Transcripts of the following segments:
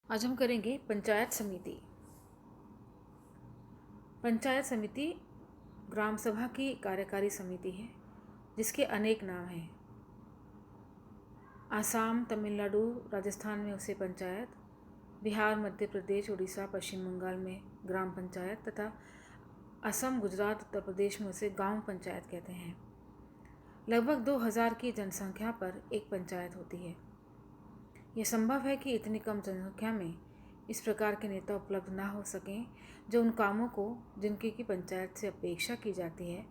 आज हम करेंगे पंचायत समिति। पंचायत समिति ग्राम सभा की कार्यकारी समिति है जिसके अनेक नाम हैं। आसाम, तमिलनाडु, राजस्थान में उसे पंचायत, बिहार, मध्य प्रदेश, उड़ीसा, पश्चिम बंगाल में ग्राम पंचायत तथा असम, गुजरात, उत्तर प्रदेश में उसे गांव पंचायत कहते हैं। लगभग 2000 की जनसंख्या पर एक पंचायत होती है। यह संभव है कि इतनी कम जनसंख्या में इस प्रकार के नेता उपलब्ध ना हो सकें जो उन कामों को जिनकी की पंचायत से अपेक्षा की जाती है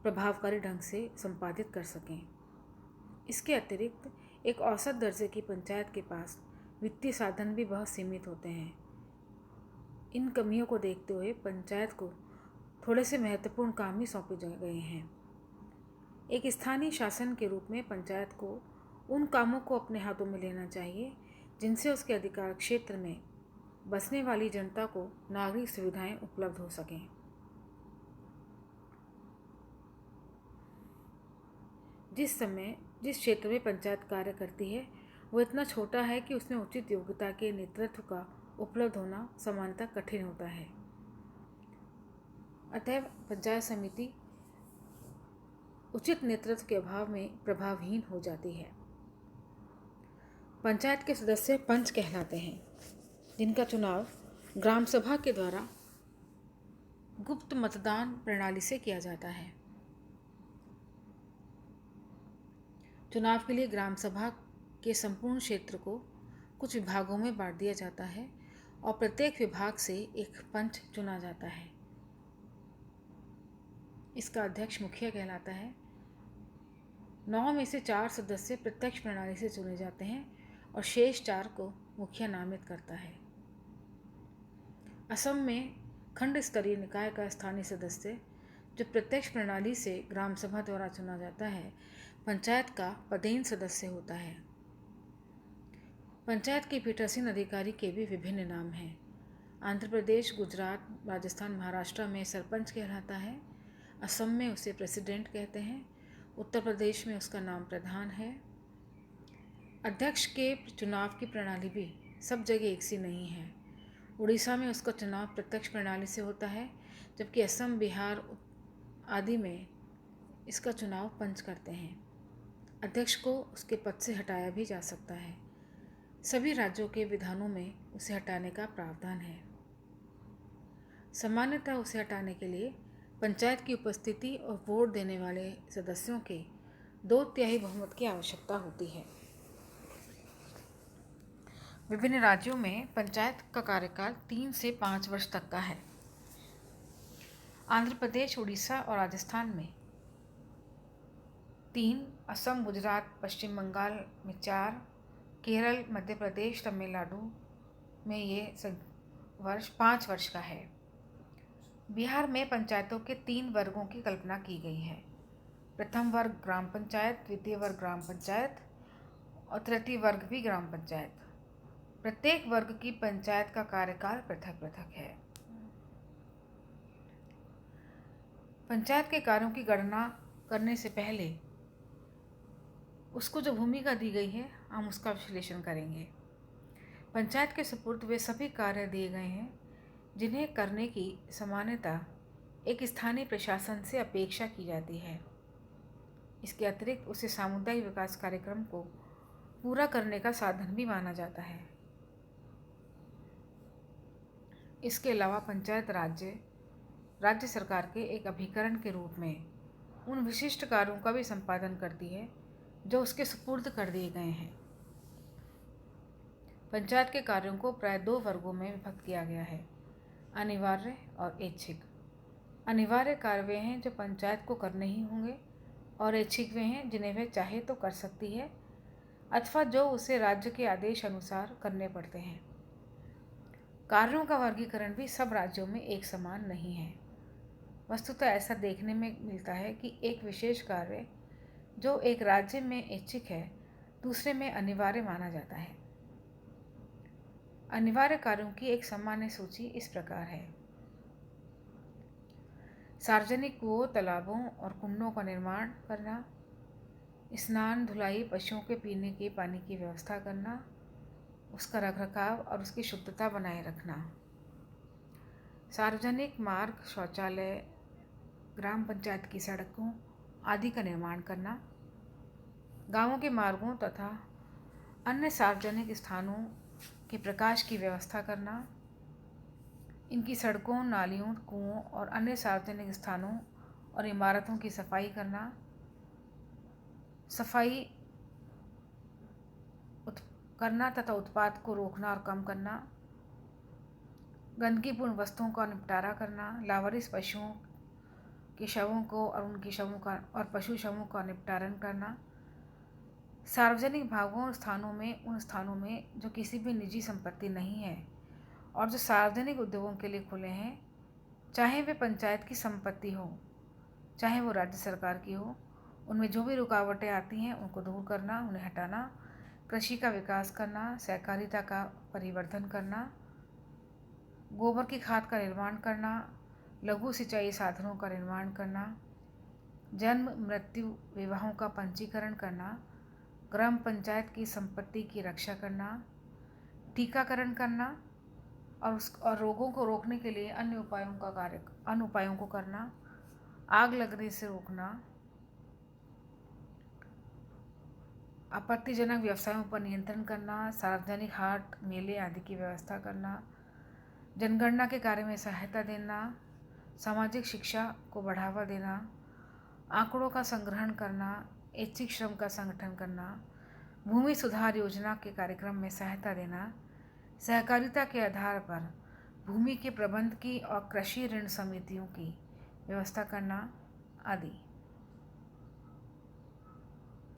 प्रभावकारी ढंग से संपादित कर सकें। इसके अतिरिक्त एक औसत दर्जे की पंचायत के पास वित्तीय साधन भी बहुत सीमित होते हैं। इन कमियों को देखते हुए पंचायत को थोड़े से महत्वपूर्ण काम ही सौंपे गए हैं। एक स्थानीय शासन के रूप में पंचायत को उन कामों को अपने हाथों में लेना चाहिए जिनसे उसके अधिकार क्षेत्र में बसने वाली जनता को नागरिक सुविधाएं उपलब्ध हो सकें। जिस क्षेत्र में पंचायत कार्य करती है वो इतना छोटा है कि उसमें उचित योग्यता के नेतृत्व का उपलब्ध होना सामान्यतः कठिन होता है। अतः पंचायत समिति उचित नेतृत्व के अभाव में प्रभावहीन हो जाती है। पंचायत के सदस्य पंच कहलाते हैं जिनका चुनाव ग्राम सभा के द्वारा गुप्त मतदान प्रणाली से किया जाता है। चुनाव के लिए ग्राम सभा के संपूर्ण क्षेत्र को कुछ विभागों में बांट दिया जाता है और प्रत्येक विभाग से एक पंच चुना जाता है। इसका अध्यक्ष मुखिया कहलाता है। 9 में से 4 सदस्य प्रत्यक्ष प्रणाली से चुने जाते हैं और शेष 4 को मुखिया नामित करता है। असम में खंड स्तरीय निकाय का स्थानीय सदस्य जो प्रत्यक्ष प्रणाली से ग्राम सभा द्वारा चुना जाता है पंचायत का पदेन सदस्य होता है। पंचायत के पीठासीन अधिकारी के भी विभिन्न नाम हैं। आंध्र प्रदेश, गुजरात, राजस्थान, महाराष्ट्र में सरपंच कहलाता है। असम में उसे प्रेसिडेंट कहते हैं। उत्तर प्रदेश में उसका नाम प्रधान है। अध्यक्ष के चुनाव की प्रणाली भी सब जगह एक सी नहीं है। उड़ीसा में उसका चुनाव प्रत्यक्ष प्रणाली से होता है जबकि असम, बिहार आदि में इसका चुनाव पंच करते हैं। अध्यक्ष को उसके पद से हटाया भी जा सकता है। सभी राज्यों के विधानों में उसे हटाने का प्रावधान है। सामान्यतः उसे हटाने के लिए पंचायत की उपस्थिति और वोट देने वाले सदस्यों के 2/3 बहुमत की आवश्यकता होती है। विभिन्न राज्यों में पंचायत का कार्यकाल 3 से 5 वर्ष तक का है। आंध्र प्रदेश, उड़ीसा और राजस्थान में 3, असम, गुजरात, पश्चिम बंगाल में 4, केरल, मध्य प्रदेश, तमिलनाडु में ये वर्ष 5 वर्ष का है। बिहार में पंचायतों के 3 वर्गों की कल्पना की गई है। प्रथम वर्ग ग्राम पंचायत, द्वितीय वर्ग ग्राम पंचायत और तृतीय वर्ग भी ग्राम पंचायत। प्रत्येक वर्ग की पंचायत का कार्यकाल पृथक पृथक है। पंचायत के कार्यों की गणना करने से पहले उसको जो भूमिका दी गई है हम उसका विश्लेषण करेंगे। पंचायत के सुपुर्द वे सभी कार्य दिए गए हैं जिन्हें करने की सामान्यतः एक स्थानीय प्रशासन से अपेक्षा की जाती है। इसके अतिरिक्त उसे सामुदायिक विकास कार्यक्रम को पूरा करने का साधन भी माना जाता है। इसके अलावा पंचायत राज्य सरकार के एक अभिकरण के रूप में उन विशिष्ट कार्यों का भी संपादन करती है जो उसके सुपुर्द कर दिए गए हैं। पंचायत के कार्यों को प्राय 2 वर्गों में विभक्त किया गया है, अनिवार्य और ऐच्छिक। अनिवार्य कार्य वे हैं जो पंचायत को करने ही होंगे और ऐच्छिक वे हैं जिन्हें वह चाहे तो कर सकती है अथवा जो उसे राज्य के आदेश अनुसार करने पड़ते हैं। कार्यों का वर्गीकरण भी सब राज्यों में एक समान नहीं है। वस्तुतः ऐसा देखने में मिलता है कि एक विशेष कार्य जो एक राज्य में ऐच्छिक है दूसरे में अनिवार्य माना जाता है। अनिवार्य कार्यों की एक सामान्य सूची इस प्रकार है। सार्वजनिक कुओं, तालाबों और कुंडों का निर्माण करना, स्नान, धुलाई, पशुओं के पीने के पानी की व्यवस्था करना, उसका रखरखाव और उसकी शुद्धता बनाए रखना। सार्वजनिक मार्ग, शौचालय, ग्राम पंचायत की सड़कों आदि का निर्माण करना। गांवों के मार्गों तथा अन्य सार्वजनिक स्थानों के प्रकाश की व्यवस्था करना। इनकी सड़कों, नालियों, कुओं और अन्य सार्वजनिक स्थानों और इमारतों की सफाई करना। सफाई करना तथा उत्पाद को रोकना और कम करना। गंदगीपूर्ण वस्तुओं का निपटारा करना। लावारिस पशुओं के शवों को और उनके शवों का और पशु शवों का निपटारण करना। सार्वजनिक भागों और स्थानों में, उन स्थानों में जो किसी भी निजी संपत्ति नहीं है और जो सार्वजनिक उद्योगों के लिए खुले हैं, चाहे वे पंचायत की संपत्ति हो, चाहे वो राज्य सरकार की हो, उनमें जो भी रुकावटें आती हैं उनको दूर करना, उन्हें हटाना। कृषि का विकास करना, सहकारिता का परिवर्धन करना, गोबर की खाद का निर्माण करना, लघु सिंचाई साधनों का निर्माण करना, जन्म, मृत्यु, विवाहों का पंजीकरण करना, ग्राम पंचायत की संपत्ति की रक्षा करना, टीकाकरण करना और रोगों को रोकने के लिए अन्य उपायों को करना, आग लगने से रोकना, आपत्तिजनक व्यवसायों पर नियंत्रण करना, सार्वजनिक हाट, मेले आदि की व्यवस्था करना, जनगणना के कार्य में सहायता देना, सामाजिक शिक्षा को बढ़ावा देना, आंकड़ों का संग्रहण करना, ऐच्छिक श्रम का संगठन करना, भूमि सुधार योजना के कार्यक्रम में सहायता देना, सहकारिता के आधार पर भूमि के प्रबंध की और कृषि ऋण समितियों की व्यवस्था करना आदि।